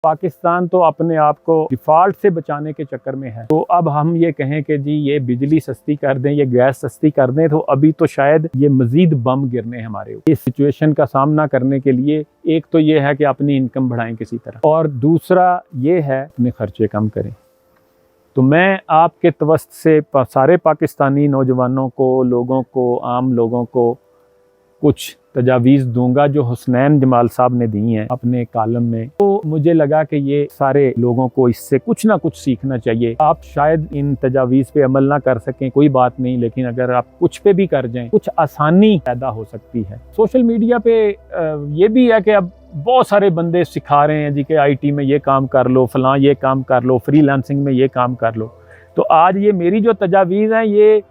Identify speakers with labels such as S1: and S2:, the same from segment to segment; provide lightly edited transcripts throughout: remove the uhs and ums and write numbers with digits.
S1: पाकिस्तान तो अपने आप को डिफ़ॉल्ट से बचाने के चक्कर में है। तो अब हम ये कहें कि जी ये बिजली सस्ती कर दें, ये गैस सस्ती कर दें, तो अभी तो शायद ये मज़ीद बम गिरने हैं हमारे ऊपर। इस सिचुएशन का सामना करने के लिए एक तो ये है कि अपनी इनकम बढ़ाएं किसी तरह, और दूसरा ये है अपने खर्चे कम करें। तो मैं आपके तवस्त से सारे पाकिस्तानी नौजवानों को, लोगों को, आम लोगों को कुछ तजावीज़ दूंगा जो हुसनैन जमाल साहब ने दी हैं अपने कालम में। तो मुझे लगा कि ये सारे लोगों को इससे कुछ ना कुछ सीखना चाहिए। आप शायद इन तजावीज़ पे अमल ना कर सकें, कोई बात नहीं, लेकिन अगर आप कुछ पे भी कर जाएं, कुछ आसानी पैदा हो सकती है। सोशल मीडिया पे ये भी है कि अब बहुत सारे बंदे सिखा रहे हैं जी कि IT में ये काम कर लो, फलां ये काम कर लो, फ्रीलांसिंग में ये काम कर लो। तो आज ये मेरी जो तजावीज़ हैं, ये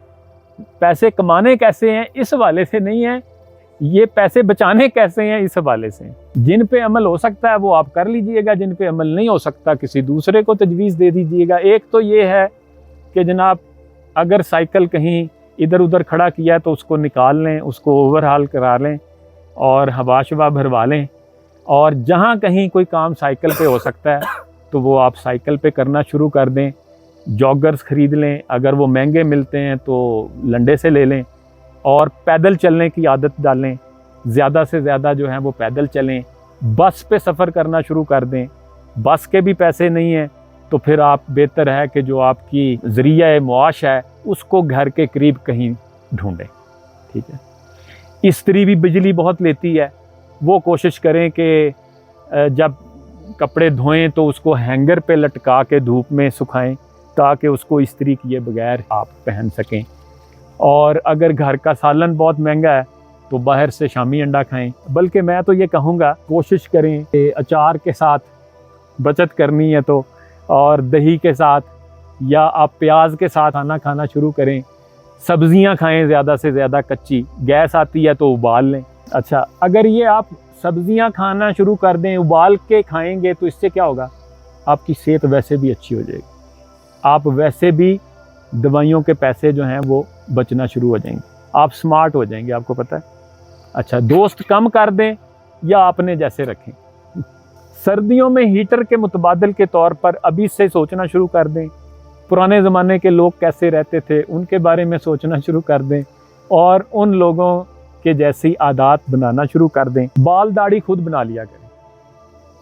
S1: पैसे कमाने कैसे हैं इस हवाले से नहीं है, ये पैसे बचाने कैसे हैं इस हवाले से। जिन पे अमल हो सकता है वो आप कर लीजिएगा, जिन पे अमल नहीं हो सकता किसी दूसरे को तजवीज़ दे दीजिएगा। एक तो ये है कि जनाब अगर साइकिल कहीं इधर उधर खड़ा किया है तो उसको निकाल लें, उसको ओवरहाल करा लें और हवा शवा भरवा लें, और जहाँ कहीं कोई काम साइकिल पे हो सकता है तो वो आप साइकिल पे करना शुरू कर दें। जॉगर्स ख़रीद लें, अगर वो महंगे मिलते हैं तो लंडे से ले लें, और पैदल चलने की आदत डालें। ज़्यादा से ज़्यादा जो है वो पैदल चलें। बस पे सफ़र करना शुरू कर दें। बस के भी पैसे नहीं हैं तो फिर आप बेहतर है कि जो आपकी ज़रिया मुआश है उसको घर के करीब कहीं ढूंढें। ठीक है। इस्त्री भी बिजली बहुत लेती है, वो कोशिश करें कि जब कपड़े धोएं तो उसको हैंगर पे लटका के धूप में सुखाएं ताकि उसको इस्त्री किए बगैर आप पहन सकें। और अगर घर का सालन बहुत महंगा है तो बाहर से शामी अंडा खाएं। बल्कि मैं तो ये कहूँगा कोशिश करें कि अचार के साथ बचत करनी है तो, और दही के साथ या आप प्याज के साथ खाना शुरू करें। सब्जियां खाएं ज़्यादा से ज़्यादा कच्ची, गैस आती है तो उबाल लें। अच्छा, अगर ये आप सब्जियां खाना शुरू कर दें, उबाल के खाएंगे, तो इससे क्या होगा, आपकी सेहत वैसे भी अच्छी हो जाएगी, आप वैसे भी दवाइयों के पैसे जो हैं वो बचना शुरू हो जाएंगे, आप स्मार्ट हो जाएंगे, आपको पता है। अच्छा, दोस्त कम कर दें या अपने जैसे रखें। सर्दियों में हीटर के मुतबादल के तौर पर अभी से सोचना शुरू कर दें। पुराने ज़माने के लोग कैसे रहते थे उनके बारे में सोचना शुरू कर दें, और उन लोगों के जैसी आदत बनाना शुरू कर दें। बाल दाढ़ी खुद बना लिया करें,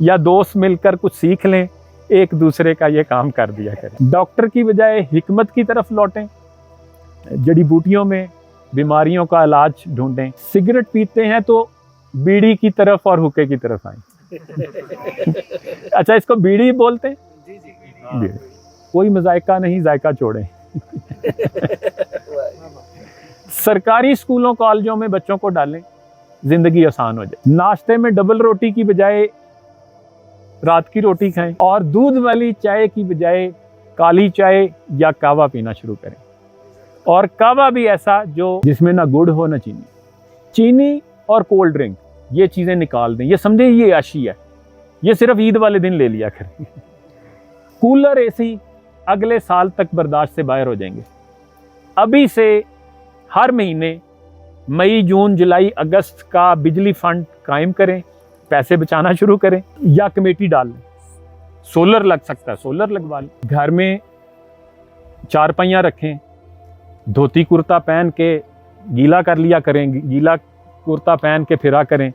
S1: या दोस्त मिलकर कुछ सीख लें, एक दूसरे का ये काम कर दिया करें। डॉक्टर की बजाय हिकमत की तरफ लौटें, जड़ी बूटियों में बीमारियों का इलाज ढूंढें। सिगरेट पीते हैं तो बीड़ी की तरफ और हुक्के की तरफ आएं। अच्छा, इसको बीड़ी बोलते हैं? जी। कोई मजायका नहीं, जायका छोड़ें। सरकारी स्कूलों कॉलेजों में बच्चों को डालें, जिंदगी आसान हो जाए। नाश्ते में डबल रोटी की बजाय रात की रोटी खाएं, और दूध वाली चाय की बजाय काली चाय या कावा पीना शुरू करें। और कावा भी ऐसा जो जिसमें ना गुड़ हो ना चीनी। चीनी और कोल्ड ड्रिंक ये चीज़ें निकाल दें, ये समझे ये आशी है, ये सिर्फ ईद वाले दिन ले लिया करें। कूलर AC अगले साल तक बर्दाश्त से बाहर हो जाएंगे। अभी से हर महीने मई, जून, जुलाई, अगस्त का बिजली फंड कायम करें, पैसे बचाना शुरू करें, या कमेटी डाल लें। सोलर लग सकता है, सोलर लगवा लें। घर में चारपाइयाँ रखें, धोती कुर्ता पहन के गीला कर लिया करें, गीला कुर्ता पहन के फिरा करें,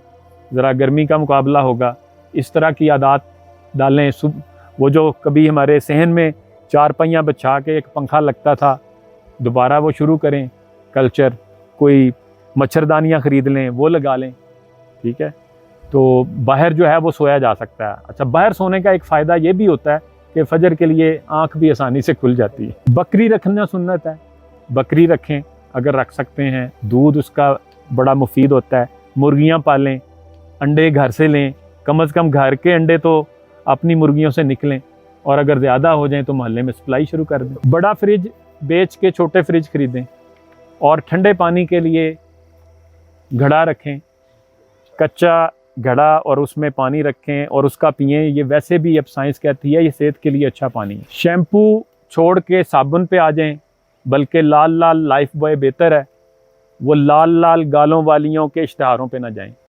S1: ज़रा गर्मी का मुकाबला होगा। इस तरह की आदत डालें। वो जो कभी हमारे सहन में चारपाइयाँ बिछा के एक पंखा लगता था, दोबारा वो शुरू करें कल्चर। कोई मच्छरदानियाँ ख़रीद लें, वो लगा लें। ठीक है, तो बाहर जो है वो सोया जा सकता है। अच्छा, बाहर सोने का एक फ़ायदा ये भी होता है कि फजर के लिए आँख भी आसानी से खुल जाती है। बकरी रखना सुन्नत है, बकरी रखें अगर रख सकते हैं, दूध उसका बड़ा मुफीद होता है। मुर्गियाँ पालें, अंडे घर से लें, कम से कम घर के अंडे तो अपनी मुर्गियों से निकलें, और अगर ज़्यादा हो जाएं तो मोहल्ले में सप्लाई शुरू कर दें। बड़ा फ्रिज बेच के छोटे फ्रिज खरीदें, और ठंडे पानी के लिए घड़ा रखें, कच्चा घड़ा, और उसमें पानी रखें और उसका पिएं। ये वैसे भी अब साइंस कहती है ये सेहत के लिए अच्छा पानी है। शैम्पू छोड़ के साबुन पे आ जाएं, बल्कि लाल लाल लाइफ बॉय बेहतर है। वो लाल लाल गालों वालियों के इश्तहारों पे ना जाएं।